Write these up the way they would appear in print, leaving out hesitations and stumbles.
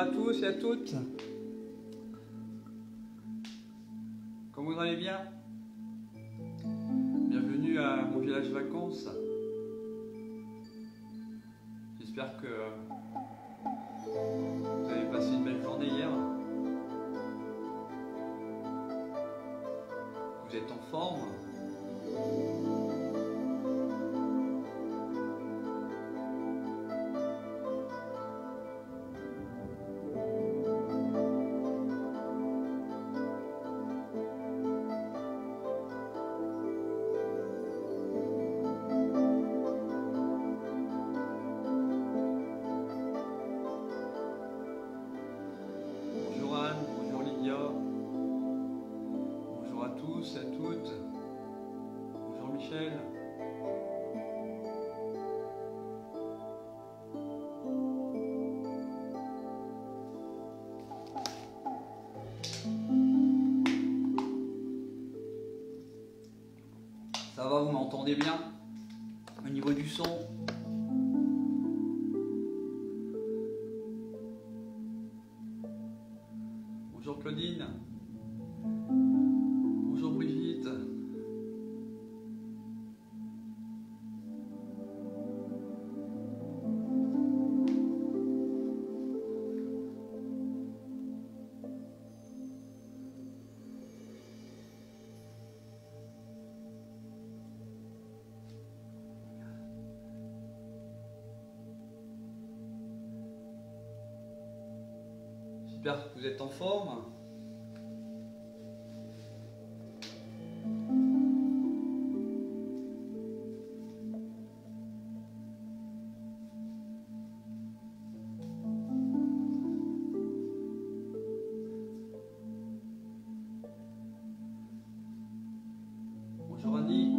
à tous et à toutes. Comment vous allez bien? Bienvenue à mon village vacances. J'espère que vous avez passé une belle journée hier. Vous êtes en forme. Bonjour Anne, bonjour Lydia. Bonjour à tous et à toutes. Bonjour Michel. Ça va, vous m'entendez bien au niveau du son? Bonjour Claudine. Bonjour Brigitte. J'espère que vous êtes en forme. Bonjour Annie.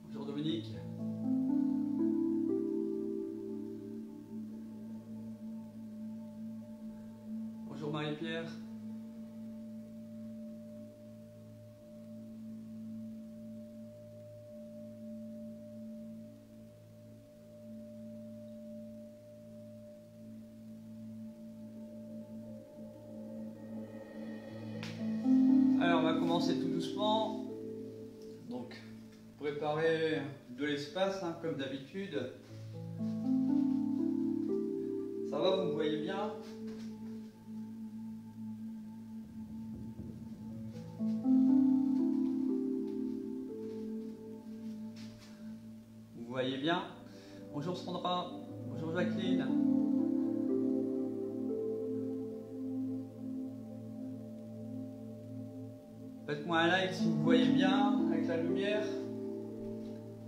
Bonjour Dominique. Bonjour Marie-Pierre. Alors on va commencer tout doucement. Donc préparer de l'espace hein, comme d'habitude. Ça va, vous me voyez bien? Vous voyez bien? Bonjour Sandra, bonjour Jacqueline. Faites-moi un like si vous voyez bien, avec la lumière,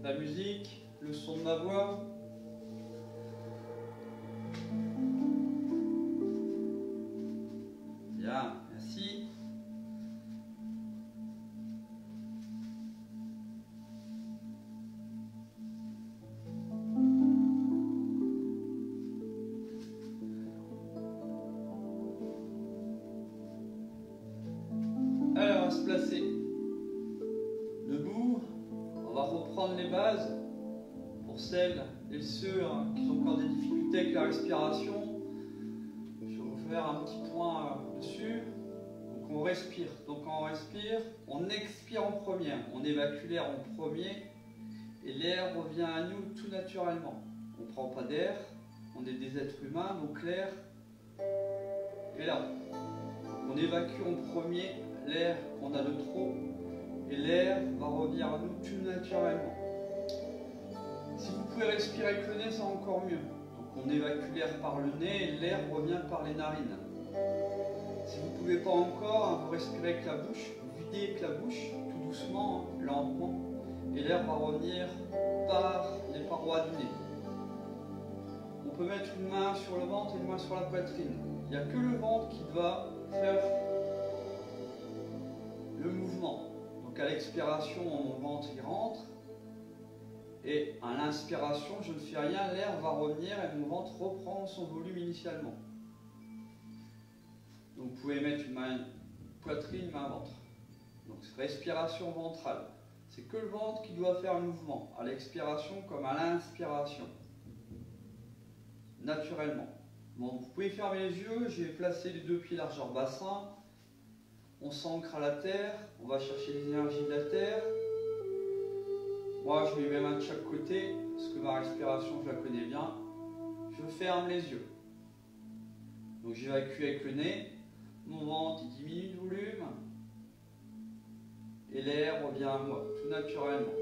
la musique, le son de ma voix. Bien, merci. Alors, on va se placer debout. On va reprendre les bases pour celles et ceux hein, qui ont encore des difficultés avec la respiration. Je vais vous faire un petit point dessus. Donc, on respire. Donc, quand on respire, on expire en premier. On évacue l'air en premier et l'air revient à nous tout naturellement. On ne prend pas d'air. On est des êtres humains, donc l'air est là. On évacue en premier l'air qu'on a de trop et l'air va revenir à nous tout naturellement. Si vous pouvez respirer avec le nez, c'est encore mieux. Donc on évacue l'air par le nez et l'air revient par les narines. Si vous ne pouvez pas encore, hein, vous respirez avec la bouche, vous videz avec la bouche, tout doucement, hein, lentement, et l'air va revenir par les parois du nez. On peut mettre une main sur le ventre et une main sur la poitrine. Il n'y a que le ventre qui doit faire le mouvement. Donc à l'expiration, mon ventre il rentre. Et à l'inspiration, je ne fais rien, l'air va revenir et mon ventre reprend son volume initialement. Donc vous pouvez mettre une main poitrine, une main ventre. Donc respiration ventrale. C'est que le ventre qui doit faire le mouvement, à l'expiration comme à l'inspiration, naturellement. Bon, vous pouvez fermer les yeux, je vais placer les deux pieds largeur bassin. On s'ancre à la terre, on va chercher les énergies de la terre. Moi, je mets mes mains de chaque côté, parce que ma respiration, je la connais bien. Je ferme les yeux. Donc j'évacue avec le nez. Mon ventre il diminue de volume. Et l'air revient à moi, tout naturellement.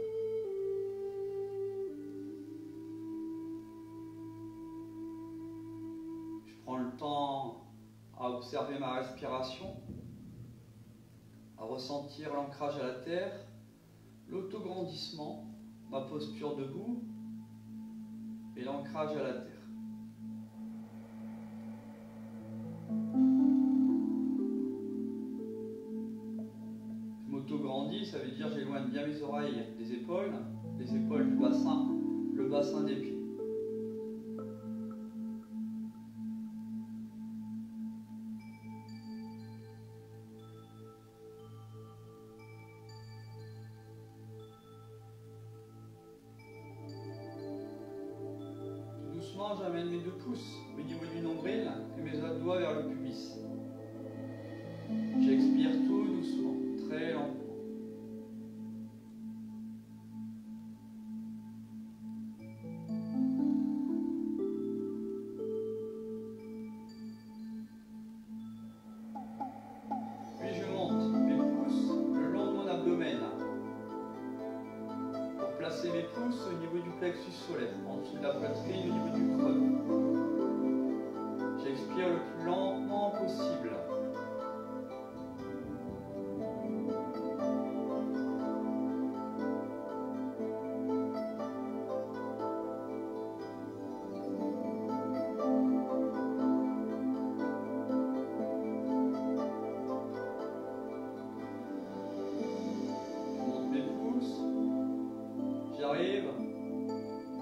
Je prends le temps à observer ma respiration, à ressentir l'ancrage à la terre, l'autograndissement, ma posture debout et l'ancrage à la terre. Je m'auto-grandis, ça veut dire j'éloigne bien mes oreilles des épaules, les épaules du bassin, le bassin des pieds. J'amène mes deux pouces au niveau du nombril et mes autres doigts vers le pubis. J'expire tout doucement, très lentement. Puis je monte mes pouces le long de mon abdomen pour placer mes pouces au niveau du plexus solaire, en dessous de la poitrine, au niveau du creux. J'expire le plus lentement possible. Je monte mes pouces. J'arrive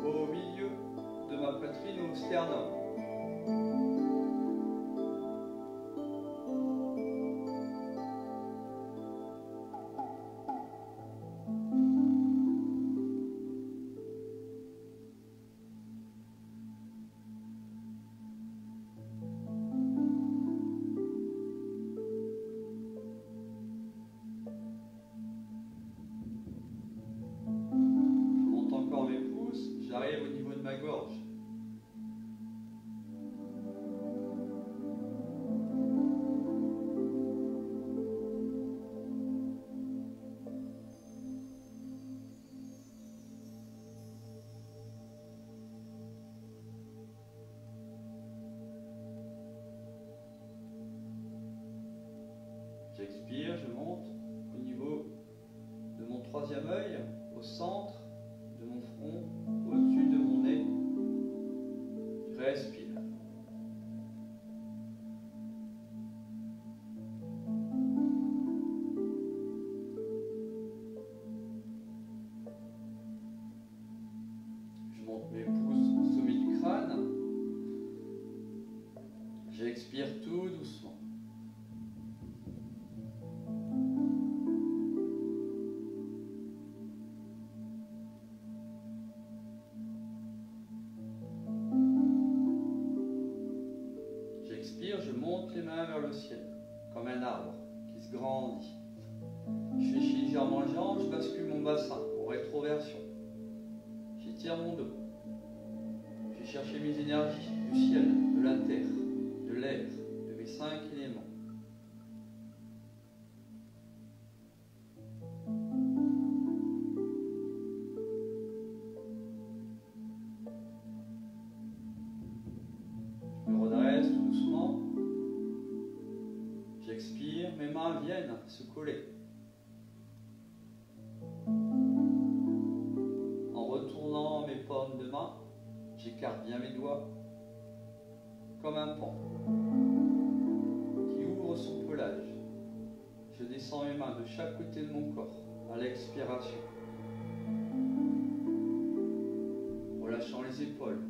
au milieu de ma poitrine, au sternum. J'arrive au niveau de ma gorge. J'expire, je monte au niveau de mon troisième œil, au centre de mon front, au-dessus de mon nez. Je respire. Je monte mes pouces au sommet du crâne. J'expire tout doucement. Je monte les mains vers le ciel, comme un arbre qui se grandit. Je fléchis légèrement les jambes, je bascule mon bassin en rétroversion. J'étire mon dos. Je vais chercher mes énergies du ciel, de la terre, de l'air, de mes 5 éléments. Je me redresse tout doucement. J'expire, mes mains viennent se coller. En retournant mes paumes de main, j'écarte bien mes doigts, comme un pan qui ouvre son pelage. Je descends mes mains de chaque côté de mon corps à l'expiration, relâchant les épaules.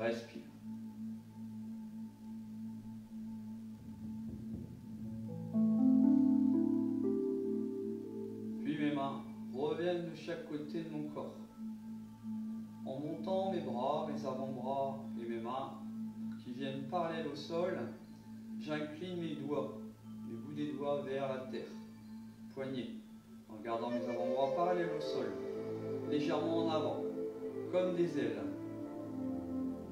respire. Puis mes mains reviennent de chaque côté de mon corps. En montant mes bras, mes avant-bras et mes mains qui viennent parallèles au sol, j'incline mes doigts, les bouts des doigts vers la terre, poignets, en gardant mes avant-bras parallèles au sol, légèrement en avant, comme des ailes.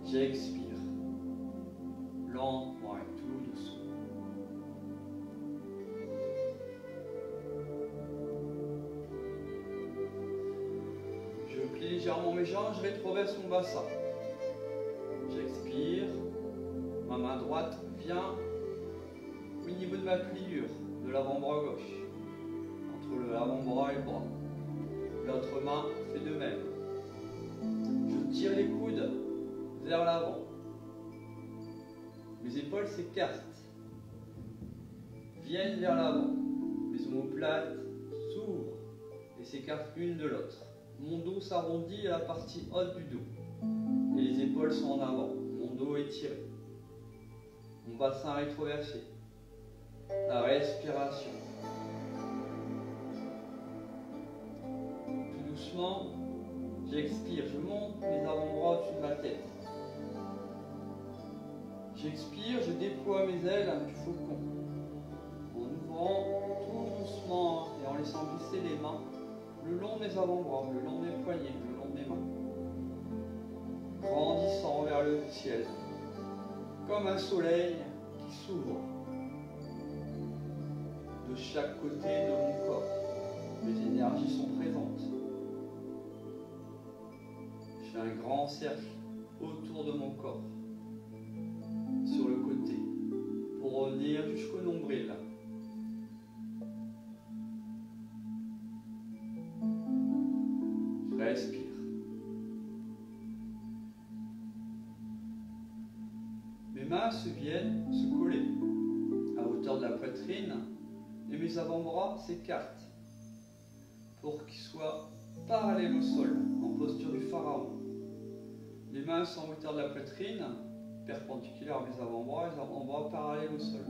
J'expire, lentement et tout doucement. Je plie légèrement mes jambes, je rétroverse mon bassin. J'expire, ma main droite vient au niveau de ma pliure, de l'avant-bras gauche, entre l'avant-bras et le bras. L'autre main fait de même. Je tire les coudes vers l'avant. Mes épaules s'écartent, viennent vers l'avant. Mes omoplates s'ouvrent et s'écartent l'une de l'autre. Mon dos s'arrondit à la partie haute du dos et les épaules sont en avant. Mon dos est tiré. Mon bassin rétroversé. La respiration. Tout doucement, j'expire. Je monte mes avant-bras au-dessus de ma tête. J'expire, je déploie mes ailes du faucon. En ouvrant tout doucement et en laissant glisser les mains le long de mes avant-bras, le long de mes poignets, le long de mes mains. Grandissant vers le ciel, comme un soleil qui s'ouvre de chaque côté de mon corps. Mes énergies sont présentes. Je fais un grand cercle autour de mon corps, sur le côté, pour revenir jusqu'au nombril. Je respire. Mes mains viennent se coller à hauteur de la poitrine et mes avant-bras s'écartent pour qu'ils soient parallèles au sol, en posture du pharaon. Les mains sont à hauteur de la poitrine, perpendiculaires à mes avant-bras, les avant-bras parallèles au sol.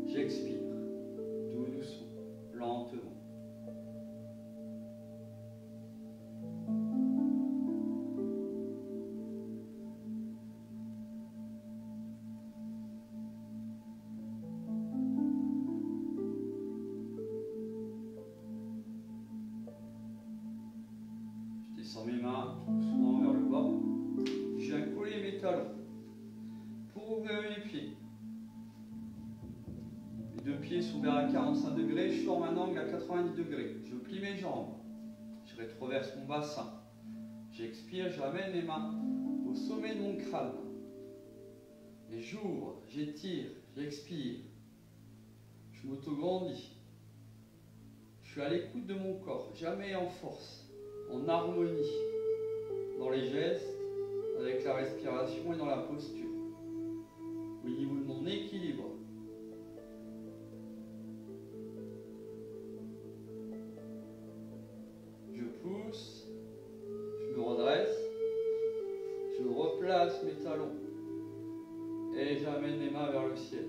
J'expire, tout doucement, lentement. Je descends mes mains tout doucement vers le bas. Je viens coller mes talons pour ouvrir mes pieds. Les deux pieds sont vers à 45 degrés, je forme un angle à 90 degrés. Je plie mes jambes, je rétroverse mon bassin. J'expire, je ramène mes mains au sommet de mon crâne. Et j'ouvre, j'étire, j'expire. Je m'auto-grandis. Je suis à l'écoute de mon corps, jamais en force, en harmonie, dans les gestes, avec la respiration et dans la posture, au niveau de mon équilibre. Je pousse, je me redresse, je replace mes talons et j'amène mes mains vers le ciel.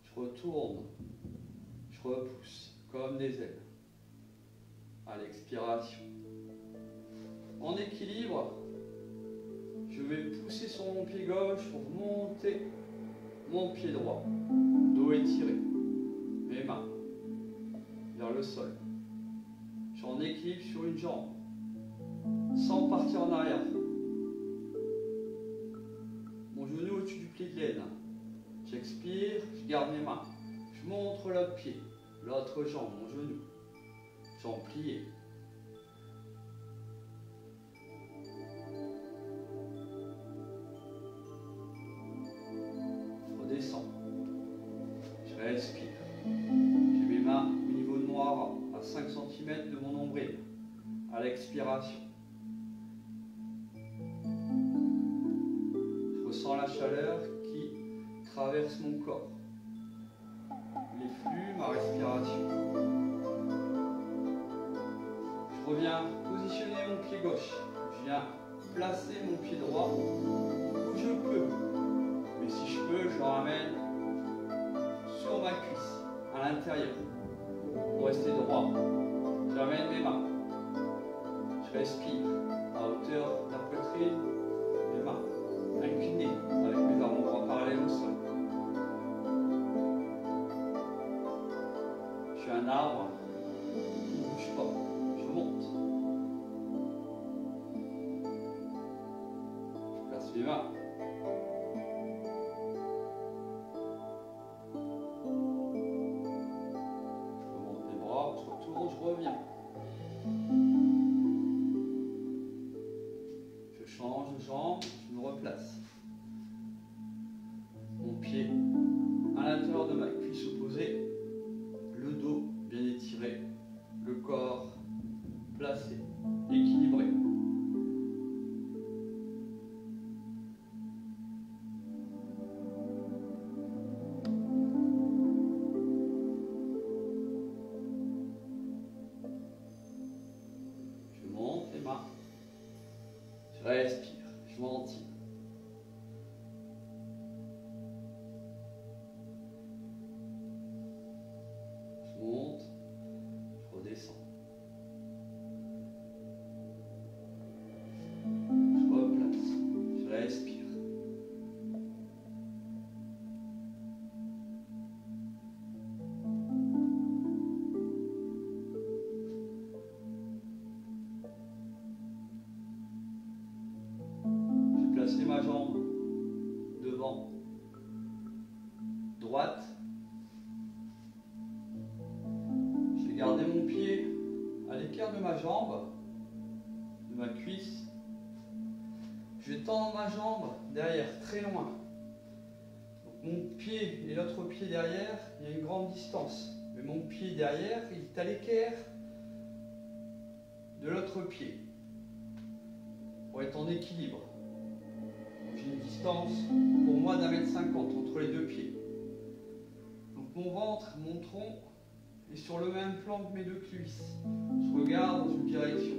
Je retourne, je repousse comme des ailes à l'expiration. En équilibre, je vais pousser sur mon pied gauche pour monter mon pied droit. Dos étiré, mes mains vers le sol. Je suis en équilibre sur une jambe, sans partir en arrière. Mon genou au-dessus du pli de laine. J'expire, je garde mes mains. Je montre l'autre pied, l'autre jambe, mon genou. Jambe pliée. Je redescends. Je respire. J'ai mes mains au niveau de mon hara, à 5 cm de mon nombril, à l'expiration. Je ressens la chaleur qui traverse mon corps. Les flux, ma respiration. Je reviens positionner mon pied gauche. Je viens viens placer mon pied droit où je peux. Mais si je peux, je le ramène sur ma cuisse, à l'intérieur, pour rester droit. Je ramène mes mains. Je respire à hauteur de la poitrine, mes mains inclinées avec mes avant-bras parallèles au sol. Je suis un arbre, je ne bouge pas, je monte. Je place mes mains. Je remonte mes bras, je retourne, je reviens. Je change de jambe, je me replace. Mon pied à l'intérieur de ma cuisse opposée, le dos bien étiré, le corps placé, équilibré. Je monte les mains, je respire, je ventile. Je monte, je redescends. Je replace, je respire. J'ai placé ma jambe devant, droite. J'ai gardé mon pied à l'écart de ma jambe, de ma cuisse. Je vais tendre ma jambe derrière, très loin. Donc mon pied et l'autre pied derrière, il y a une grande distance. Mais mon pied derrière, il est à l'équerre de l'autre pied. Pour être en équilibre. J'ai une distance pour moi d'1,50 m entre les deux pieds. Donc mon ventre, mon tronc est sur le même plan que mes deux cuisses. Je regarde dans une direction.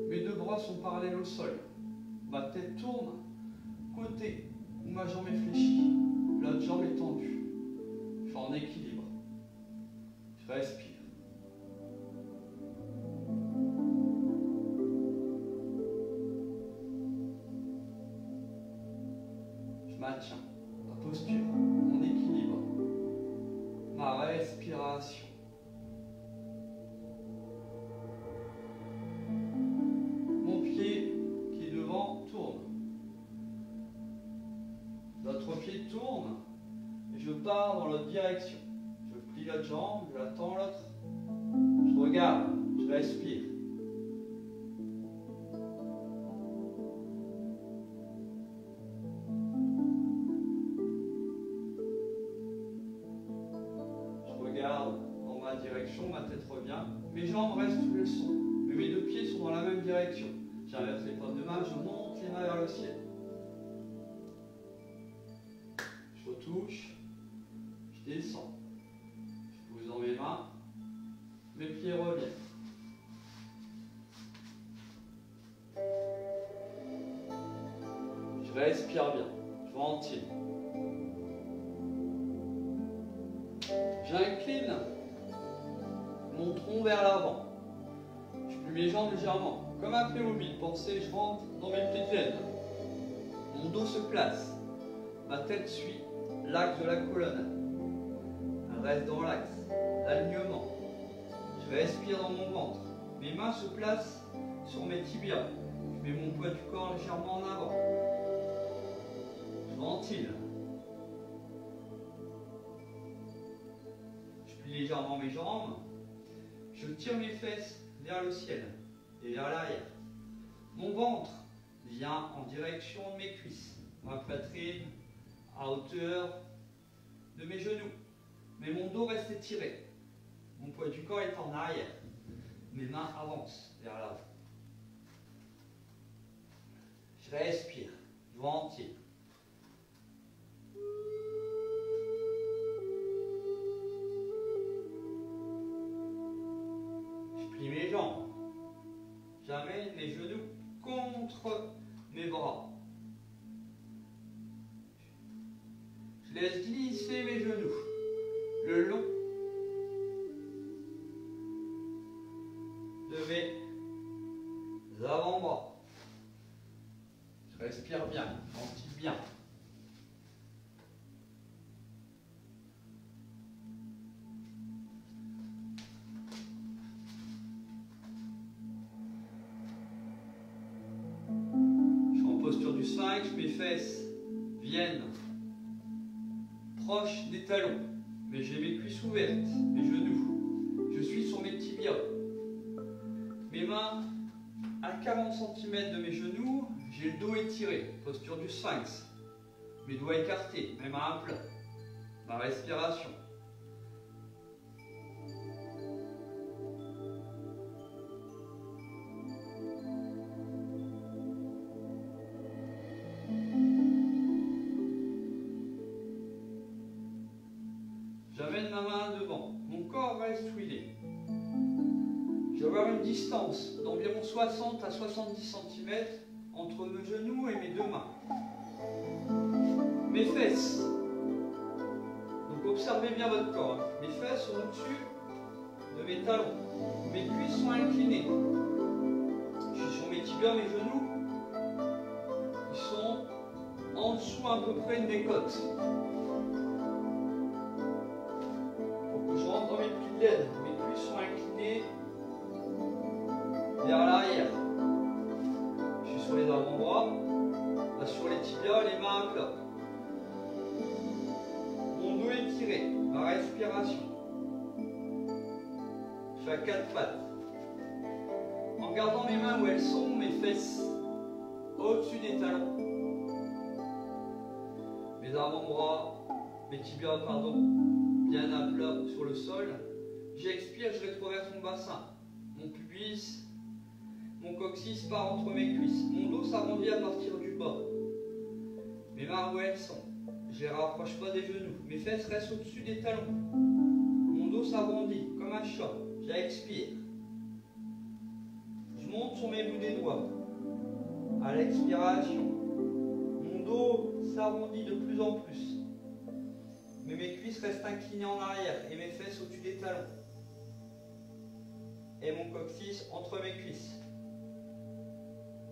Mes deux bras sont parallèles au sol. Ma tête tourne côté où ma jambe est fléchie. L'autre jambe est tendue. Je suis en équilibre. Je respire. Je maintiens ma posture, mon équilibre, ma respiration. Mon pied qui est devant tourne. L'autre pied tourne et je pars dans l'autre direction. Je plie l'autre jambe, je l'attends l'autre. Je regarde, je respire. Je regarde dans ma direction, ma tête revient. Mes jambes restent où elles sont, mais mes deux pieds sont dans la même direction. J'inverse les paumes de main, je monte les mains vers le ciel. Je retouche, je descends. Je pose dans mes mains, mes pieds reviennent. Je respire bien, je ventile. J'incline mon tronc vers l'avant. Je plie mes jambes légèrement, comme un Playmobil. Pensez, je rentre dans mes petites veines. Mon dos se place. Ma tête suit l'axe de la colonne. Elle reste dans l'axe. L'alignement. Je respire dans mon ventre. Mes mains se placent sur mes tibias. Je mets mon poids du corps légèrement en avant. Je ventile. Je plie légèrement mes jambes. Je tire mes fesses vers le ciel et vers l'arrière. Mon ventre vient en direction de mes cuisses. Ma poitrine à hauteur de mes genoux. Mais mon dos reste étiré. Mon poids du corps est en arrière. Mes mains avancent vers l'avant. Je respire, je ventile. Je plie mes jambes. J'amène mes genoux contre Je laisse glisser mes genoux le long de mes avant-bras. Je respire bien, je ventile bien. Je suis en posture du sphinx, mes fesses viennent proches des talons, mais j'ai mes cuisses ouvertes, mes genoux. Je suis sur mes tibias. Mes mains à 40 cm de mes genoux, j'ai le dos étiré, posture du sphinx. Mes doigts écartés, mes mains à plat. Ma respiration. J'amène ma main devant, mon corps reste où il est. Je vais avoir une distance d'environ 60 à 70 cm entre mes genoux et mes deux mains. Mes fesses. Donc observez bien votre corps. Mes fesses sont au-dessus de mes talons. Mes cuisses sont inclinées. Je suis sur mes tibias, mes genoux. Ils sont en dessous à peu près de mes côtes. Pour que je rentre dans mes plis de laine. Mes cuisses sont inclinées vers l'arrière. Je suis sur les avant-bras, là sur les tibias, les mains à plat. Mon dos étiré, ma respiration. Je suis à quatre pattes. En gardant mes mains où elles sont, mes fesses au-dessus des talons. Mes avant-bras, mes tibias, pardon, bien à plat sur le sol. J'expire, je rétroverse mon bassin. Mon pubis, mon coccyx part entre mes cuisses. Mon dos s'arrondit à partir du bas. Mes mains où elles sont. Je ne les rapproche pas des genoux. Mes fesses restent au-dessus des talons. Mon dos s'arrondit comme un chat. J'expire. Je monte sur mes bouts des doigts. À l'expiration, mon dos s'arrondit de plus en plus. Mais mes cuisses restent inclinées en arrière et mes fesses au-dessus des talons. Et mon coccyx entre mes cuisses.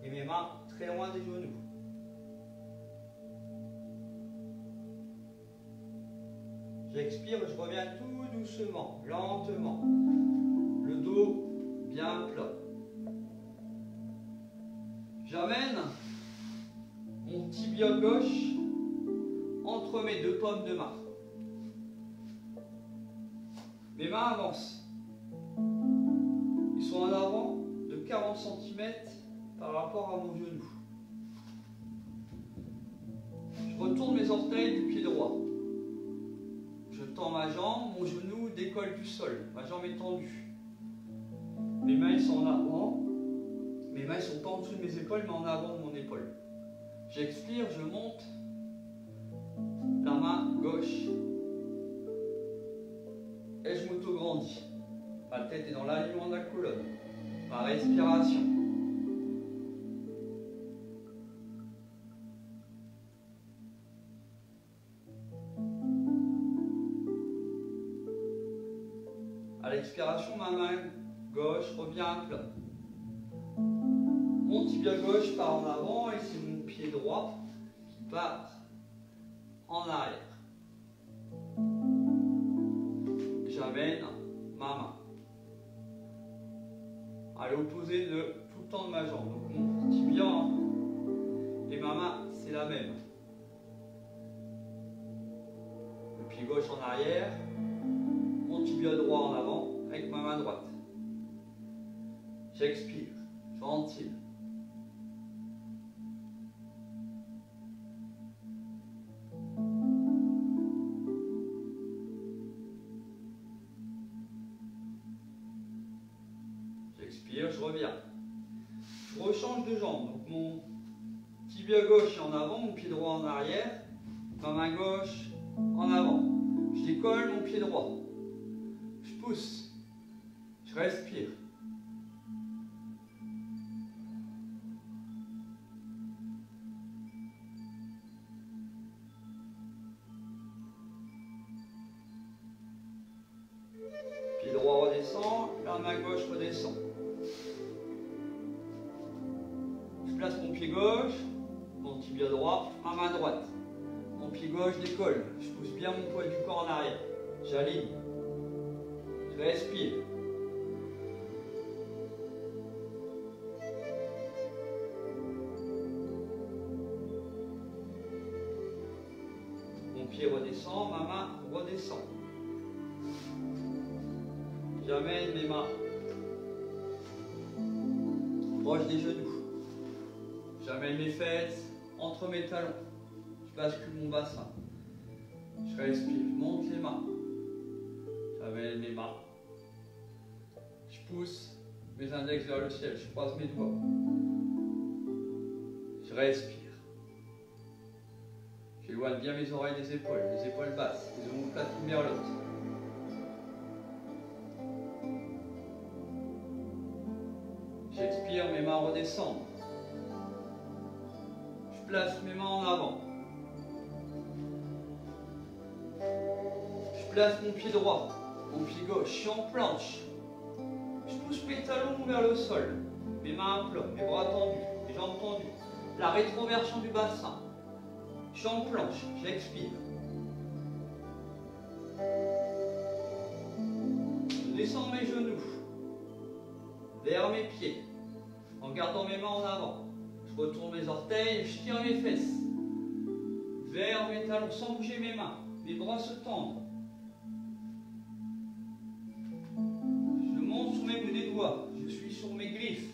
Et mes mains très loin des genoux. J'expire, je reviens tout doucement, lentement. Le dos bien plat. J'amène mon tibia gauche entre mes deux paumes de main. Mes mains avancent. Ils sont en avant de 40 cm par rapport à mon genou. Je retourne mes orteils du pied droit. Je tends ma jambe, mon genou décolle du sol. Ma jambe est tendue. Mes mains sont en avant. Mes mains ne sont pas en dessous de mes épaules, mais en avant de mon épaule. J'expire, je monte la main gauche. Et je m'auto-grandis. Ma tête est dans l'alignement de la colonne. Ma respiration. À l'expiration, ma main gauche revient à plat. Mon tibia gauche part en avant et c'est mon pied droit qui part en arrière. J'amène ma main à l'opposé de tout le temps de ma jambe. Donc mon tibia et ma main, c'est la même. Le pied gauche en arrière, mon tibia droit en avant avec ma main droite. J'expire, je ventile. J'expire, je reviens. Je rechange de jambe. Donc mon tibia gauche est en avant, mon pied droit en arrière, ma main gauche en avant. Je décolle mon pied droit. Je pousse. Je respire. redescends. Je place mon pied gauche, mon tibia droit, ma main droite. Mon pied gauche décolle. Je pousse bien mon poids du corps en arrière. J'aligne. Je respire. Mon pied redescend, ma main redescend. J'amène mes mains proche des genoux. J'amène mes fesses entre mes talons. Je bascule mon bassin. Je respire, je monte les mains. J'amène mes mains. Je pousse mes index vers le ciel. Je croise mes doigts. Je respire. J'éloigne bien mes oreilles des épaules basses, les omoplates l'une vers l'autre. J'expire, mes mains redescendent. Je place mes mains en avant. Je place mon pied droit, mon pied gauche, je suis en planche. Je pousse mes talons vers le sol, mes mains à plat, mes bras tendus, mes jambes tendues. La rétroversion du bassin. Je suis en planche, j'expire. Je descends mes genoux vers mes pieds en gardant mes mains en avant. Je retourne mes orteils, je tire mes fesses vers mes talons sans bouger mes mains. Mes bras se tendent. Je monte sur mes doigts, je suis sur mes griffes.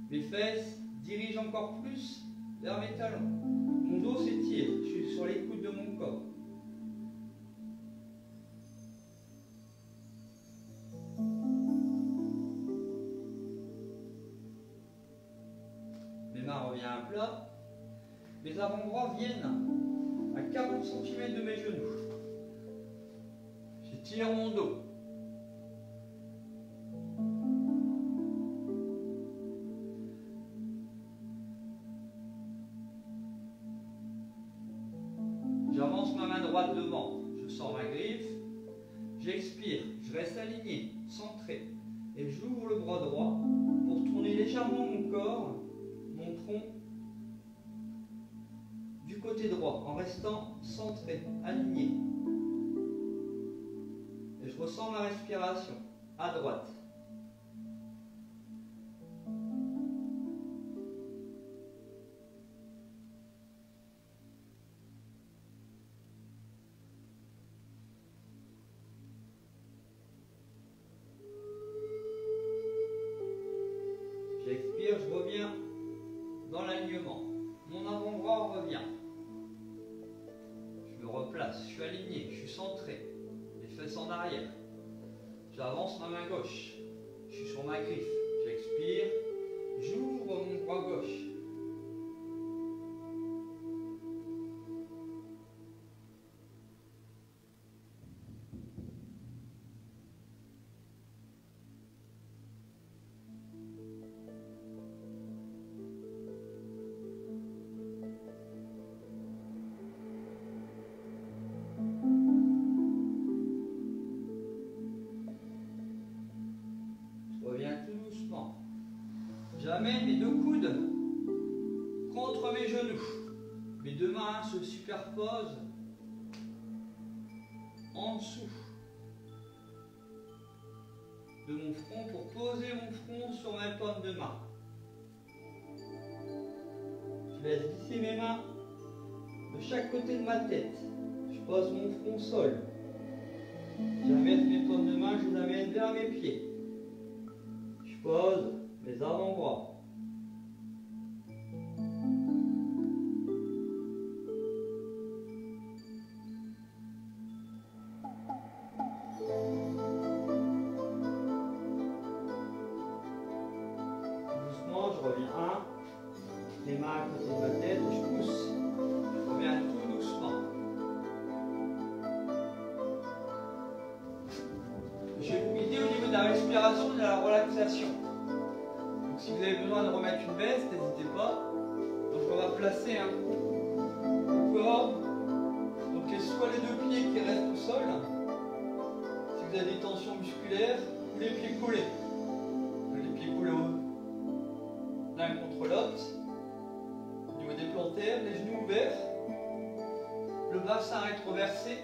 Mes fesses dirigent encore plus vers mes talons. Mon dos s'étire, je suis sur l'écoute de mon corps. Mes mains reviennent à plat. Mes avant-bras viennent à 40 cm de mes genoux. J'étire mon dos. J'avance ma main droite devant, je sors ma griffe, j'expire, je reste aligné, centré, et j'ouvre le bras droit pour tourner légèrement mon corps, mon tronc, du côté droit, en restant centré, aligné. Et je ressens ma respiration, à droite. J'expire, je reviens dans l'alignement. Mon avant-bras revient. Je me replace, je suis aligné, je suis centré. Les fesses en arrière. J'avance ma main gauche. Je suis sur ma griffe. J'expire, j'ouvre mon bras gauche. J'amène mes deux coudes contre mes genoux. Mes deux mains se superposent en dessous de mon front pour poser mon front sur mes paumes de main. Je laisse glisser mes mains de chaque côté de ma tête. Je pose mon front au sol. J'amène mes paumes de main, je les amène vers mes pieds. Je pose mes avant-bras. Doucement, je reviens les mains à côté de ma tête, je pousse. Je reviens tout doucement. Je vais vous guider au niveau de la respiration et de la relaxation. Si vous avez besoin de remettre une veste, n'hésitez pas. Donc on va placer le corps, donc soit les deux pieds qui restent au sol, si vous avez des tensions musculaires, ou les pieds collés. collés l'un contre l'autre. Au niveau des plantaires, les genoux ouverts, le bassin rétroversé,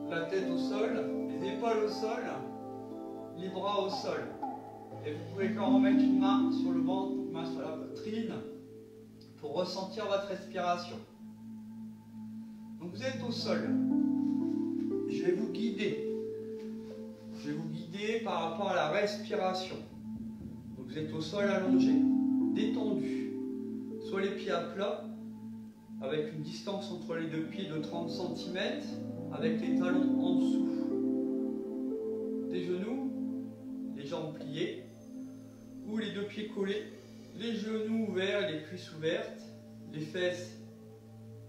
la tête au sol, les épaules au sol, les bras au sol. Et vous pouvez quand même mettre une main sur le ventre, une main sur la poitrine pour ressentir votre respiration. Donc vous êtes au sol. Je vais vous guider. Je vais vous guider par rapport à la respiration. Donc vous êtes au sol allongé, détendu. Soit les pieds à plat, avec une distance entre les deux pieds de 30 cm, avec les talons en dessous des genoux, les jambes pliées, ou les deux pieds collés, les genoux ouverts et les cuisses ouvertes, les fesses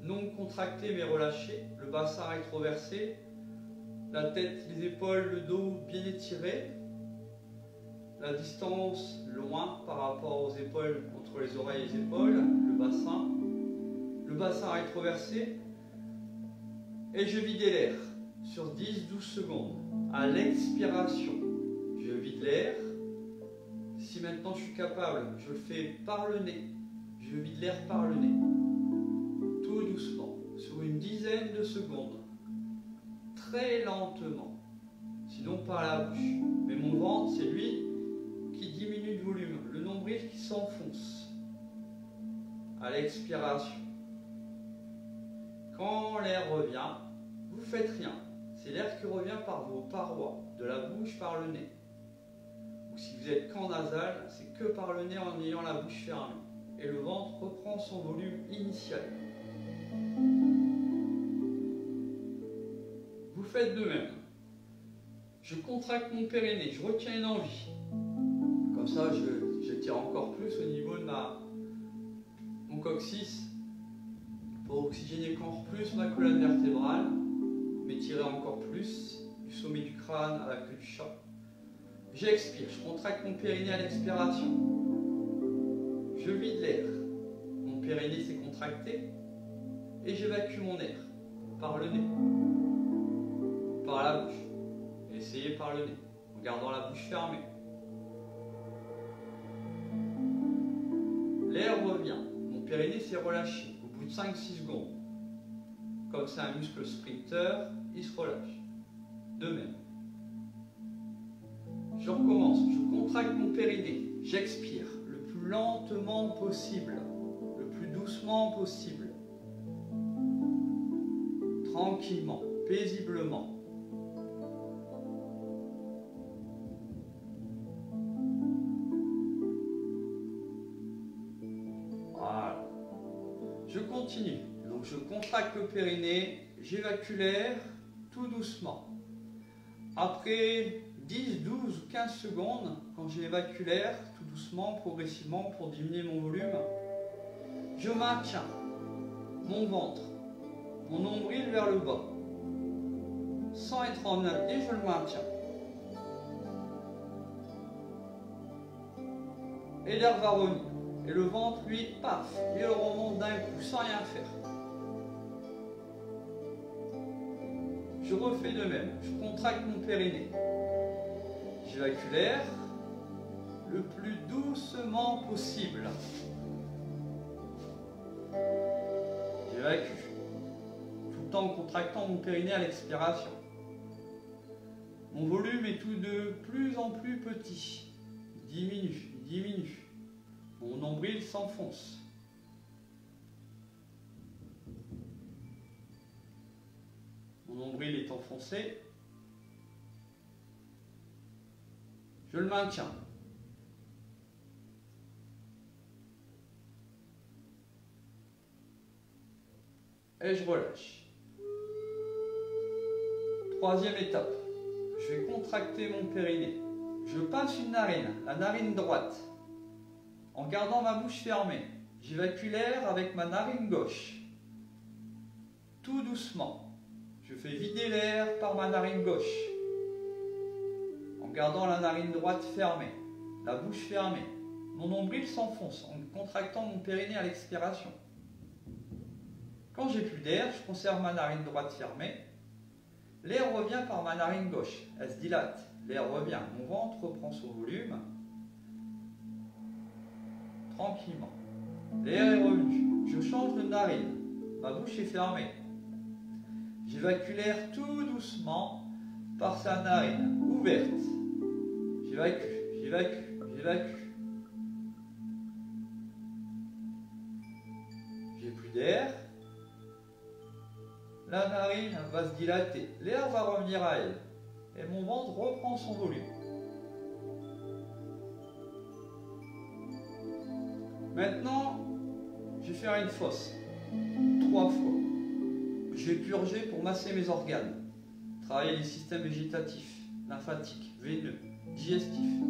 non contractées mais relâchées, le bassin rétroversé, la tête, les épaules, le dos bien étirés, la distance loin par rapport aux épaules, entre les oreilles et les épaules, le bassin rétroversé, et je vide l'air sur 10-12 secondes. À l'expiration, je vide l'air. Si maintenant je suis capable, je le fais par le nez, je vide l'air par le nez, tout doucement, sur une dizaine de secondes, très lentement, sinon par la bouche. Mais mon ventre, c'est lui qui diminue de volume, le nombril qui s'enfonce. À l'expiration, quand l'air revient, vous ne faites rien. C'est l'air qui revient par vos parois, de la bouche par le nez. Ou si vous êtes qu'en nasal, c'est que par le nez en ayant la bouche fermée. Et le ventre reprend son volume initial. Vous faites de même. Je contracte mon périnée, je retiens une envie. Comme ça, je tire encore plus au niveau de mon coccyx pour oxygéner encore plus ma colonne vertébrale, m'étirer encore plus du sommet du crâne à la queue du chat. J'expire, je contracte mon périnée à l'expiration. Je vide l'air. Mon périnée s'est contracté et j'évacue mon air par le nez, par la bouche. Essayez par le nez, en gardant la bouche fermée. L'air revient. Mon périnée s'est relâché au bout de 5-6 secondes. Comme c'est un muscle sprinter, il se relâche. De même. Je recommence, je contracte mon périnée, j'expire le plus lentement possible, le plus doucement possible, tranquillement, paisiblement. Voilà. Je continue, donc je contracte le périnée, j'évacue l'air tout doucement. Après 10, 12 ou 15 secondes, quand j'évacue l'air, tout doucement, progressivement, pour diminuer mon volume, je maintiens mon ventre, mon nombril vers le bas. Sans être en apnée, je le maintiens. Et l'air va revenir. Et le ventre, lui, paf, il remonte d'un coup, sans rien faire. Je refais de même, je contracte mon périnée. J'évacue l'air le plus doucement possible. J'évacue, tout le temps en contractant mon périnée à l'expiration. Mon volume est tout de plus en plus petit. Il diminue, il diminue. Mon nombril s'enfonce. Mon nombril est enfoncé. Je le maintiens. Et je relâche. Troisième étape. Je vais contracter mon périnée. Je pince une narine, la narine droite, en gardant ma bouche fermée. J'évacue l'air avec ma narine gauche. Tout doucement. Je fais vider l'air par ma narine gauche. En gardant la narine droite fermée, la bouche fermée. Mon nombril s'enfonce en contractant mon périnée à l'expiration. Quand j'ai plus d'air, je conserve ma narine droite fermée. L'air revient par ma narine gauche. Elle se dilate. L'air revient. Mon ventre reprend son volume. tranquillement. L'air est revenu. Je change de narine. Ma bouche est fermée. J'évacue l'air tout doucement par sa narine ouverte. J'évacue, j'évacue, j'évacue. J'ai plus d'air. La narine va se dilater. L'air va revenir à elle. Et mon ventre reprend son volume. Maintenant, je vais faire une fosse. 3 fois. Je vais purger pour masser mes organes. Travailler les systèmes végétatifs, lymphatiques, veineux, digestifs.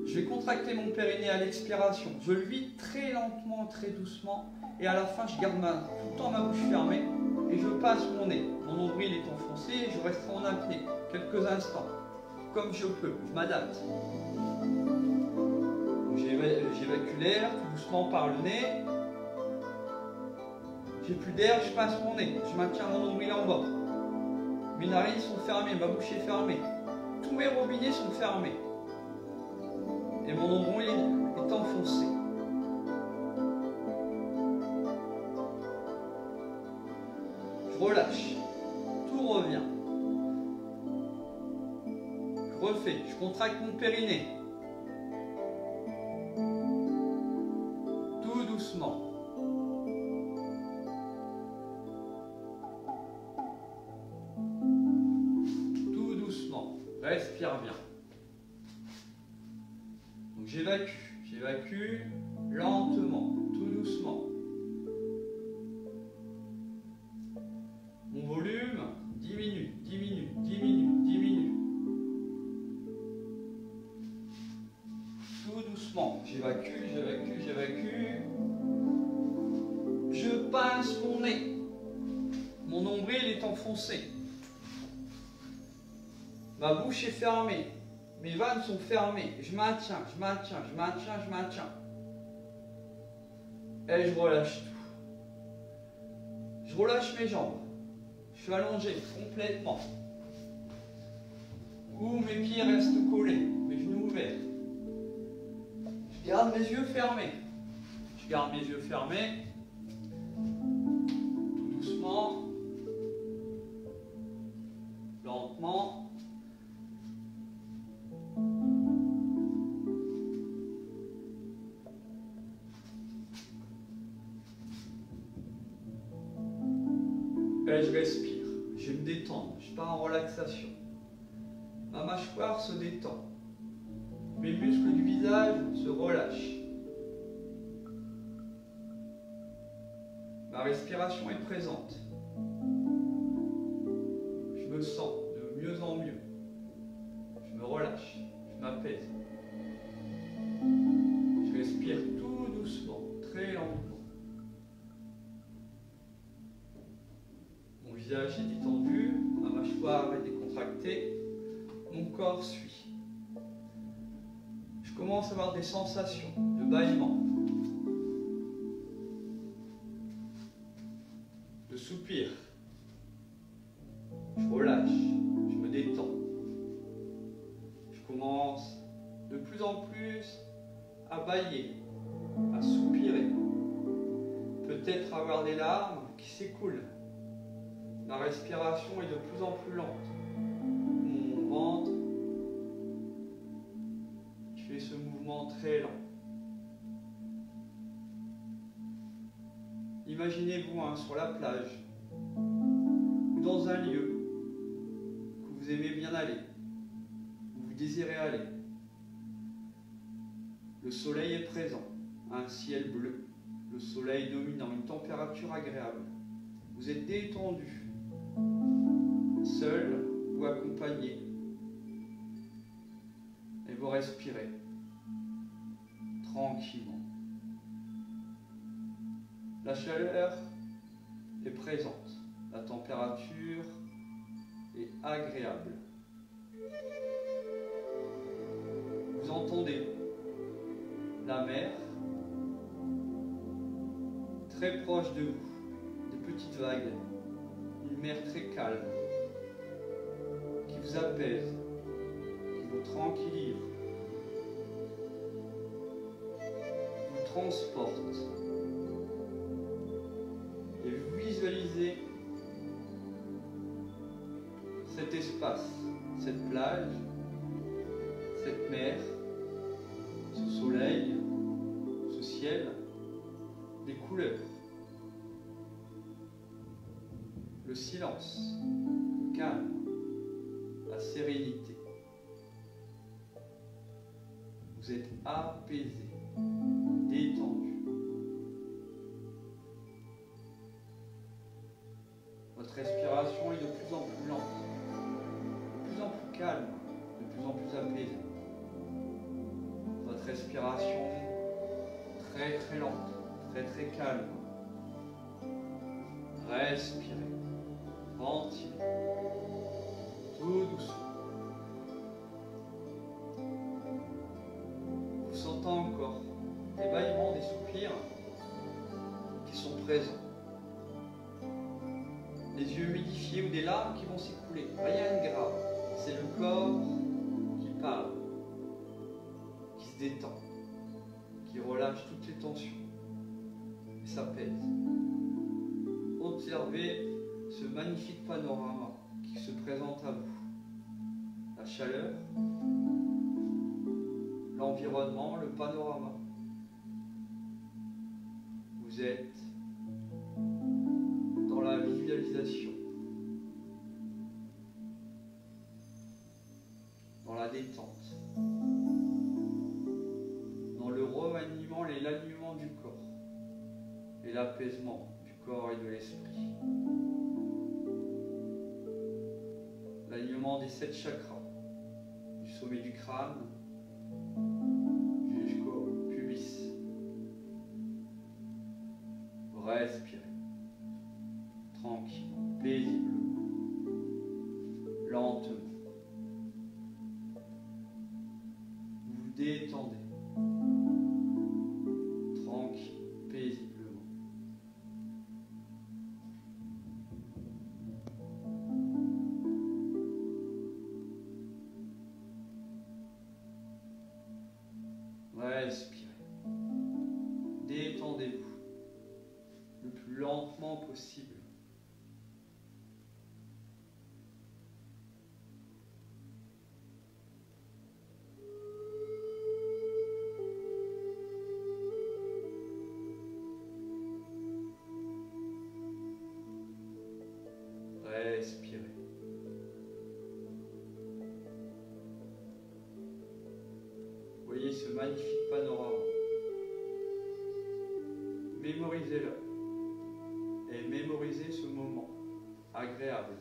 Je vais contracter mon périnée à l'expiration. Je le vide très lentement, très doucement. Et à la fin, je garde tout le temps ma bouche fermée. Et je passe mon nez. Mon nombril est enfoncé et je resterai en apnée quelques instants. Comme je peux. Je m'adapte. J'évacue l'air tout doucement par le nez. J'ai plus d'air, je passe mon nez. Je maintiens mon nombril en bas. Mes narines sont fermées, ma bouche est fermée. Tous mes robinets sont fermés. Et mon nombril est enfoncé. Je relâche. Tout revient. Je refais. Je contracte mon périnée. Tout doucement. Tout doucement. Respire bien. Donc j'évacue lentement, tout doucement. Mon volume diminue, diminue, diminue, diminue. Tout doucement. J'évacue, j'évacue, j'évacue. Je pince mon nez. Mon nombril est enfoncé. Ma bouche est fermée. Mes vannes sont fermées. Je maintiens, je maintiens, je maintiens, je maintiens. Et je relâche tout. Je relâche mes jambes. Je suis allongé complètement. Ou mes pieds restent collés, mes genoux ouverts. Je garde mes yeux fermés. Je garde mes yeux fermés. Tout doucement. Lentement. Et je respire, je me détends, je pars en relaxation. Ma mâchoire se détend. Mes muscles du visage se relâchent. Ma respiration est présente. Je me sens de mieux en mieux. Je me relâche, je m'apaise. Je respire tout doucement, très lentement. Mon visage est détendu, ma mâchoire est décontractée, mon corps suit. Je commence à avoir des sensations de bâillement, de soupir. Je relâche, je me détends. Je commence de plus en plus à bâiller, à soupirer. Peut-être avoir des larmes qui s'écoulent. Ma respiration est de plus en plus lente. Mon ventre fait ce mouvement très lent. Imaginez-vous sur la plage ou dans un lieu que vous aimez bien aller, où vous désirez aller. Le soleil est présent, un ciel bleu, le soleil dominant, une température agréable. Vous êtes détendu. Seul ou accompagné, et vous respirez tranquillement. La chaleur est présente, la température est agréable. Vous entendez la mer très proche de vous, des petites vagues, une mer très calme, qui vous apaise, qui vous tranquillise. transporte. Et vous visualisez cet espace, cette plage, cette mer, ce soleil, ce ciel, des couleurs, le silence, le calme, la sérénité. Vous êtes apaisé, détendu. Votre respiration est de plus en plus lente, de plus en plus calme, de plus en plus apaisée. Votre respiration très très lente, très très calme. Respirez, ventilez, tout doucement. Vous sentez encore des bâillements, des soupirs qui sont présents. Des yeux humidifiés ou des larmes qui vont s'écouler. Rien de grave. C'est le corps qui parle, qui se détend, qui relâche toutes les tensions et s'apaise. Observez ce magnifique panorama qui se présente à vous. La chaleur, l'environnement, le panorama. Vous êtes dans la visualisation, dans la détente, dans le remaniement et l'alignement du corps et l'apaisement du corps et de l'esprit. L'alignement des 7 chakras, du sommet du crâne jusqu'au pubis. Respirez, tranquillement, paisiblement, lentement. Vous vous détendez, tranquille, paisiblement. Respirez. Détendez-vous le plus lentement possible. Respirez. Voyez ce magnifique panorama. Mémorisez-le et mémorisez ce moment agréable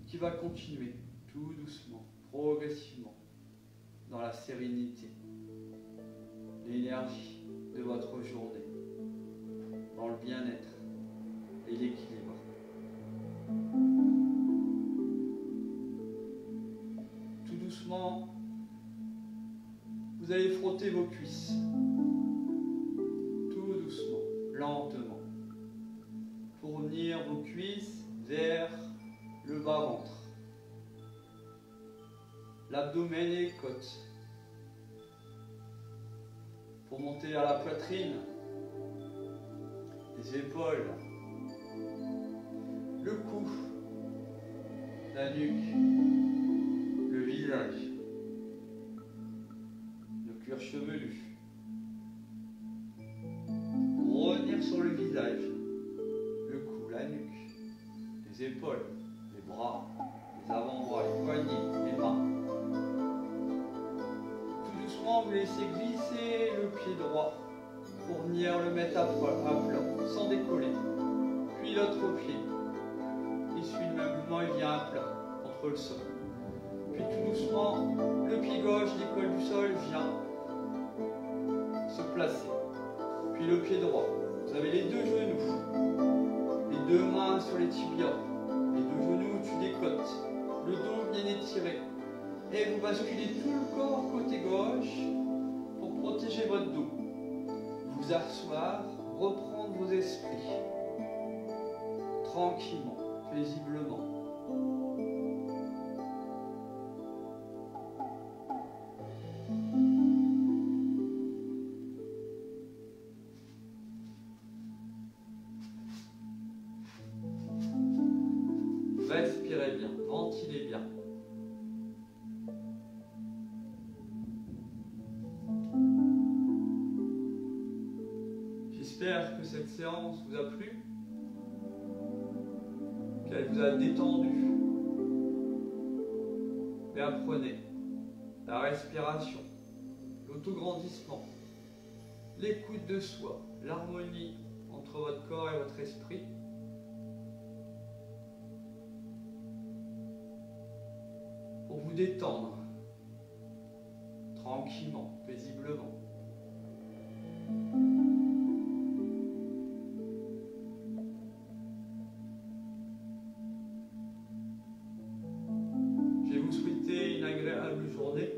qui va continuer tout doucement, progressivement, dans la sérénité, l'énergie de votre journée, dans le bien-être et l'équilibre. Tout doucement, vous allez frotter vos cuisses, tout doucement, lentement, pour venir vos cuisses vers le bas-ventre, l'abdomen et les côtes, pour monter à la poitrine, les épaules, le cou, la nuque, le visage, le cuir chevelu. Pour revenir sur le visage, le cou, la nuque, les épaules, les bras, les avant-bras, les poignets, les mains. Tout doucement, vous laissez glisser le pied droit pour venir le mettre à plat, sans décoller. Puis l'autre pied, il suit le même mouvement, il vient à plat, contre le sol. Puis tout doucement, le pied gauche décolle du sol, vient se placer. Puis le pied droit. Vous avez les deux genoux, les deux mains sur les tibias, les deux genoux au-dessus des côtes, le dos bien étiré. Et vous basculez tout le corps côté gauche pour protéger votre dos. Vous asseoir, reprendre vos esprits, tranquillement, paisiblement. J'espère que cette séance vous a plu, qu'elle vous a détendu. Mais apprenez la respiration, l'autograndissement, l'écoute de soi, l'harmonie entre votre corps et votre esprit. Pour vous détendre tranquillement, paisiblement. Je vais vous souhaiter une agréable journée.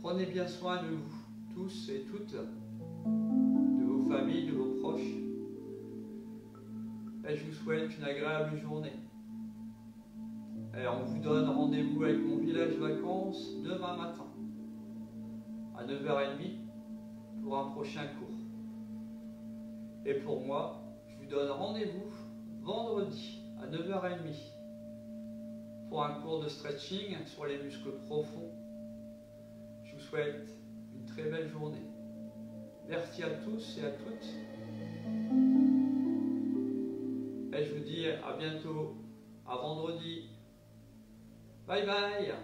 Prenez bien soin de vous, tous et toutes, de vos familles, de vos proches. Et je vous souhaite une agréable journée. Et on vous donne rendez-vous avec mon village vacances demain matin à 9h30 pour un prochain cours. Et pour moi, je vous donne rendez-vous vendredi à 9h30 pour un cours de stretching sur les muscles profonds. Je vous souhaite une très belle journée. Merci à tous et à toutes. Et je vous dis à bientôt, à vendredi. Bye bye.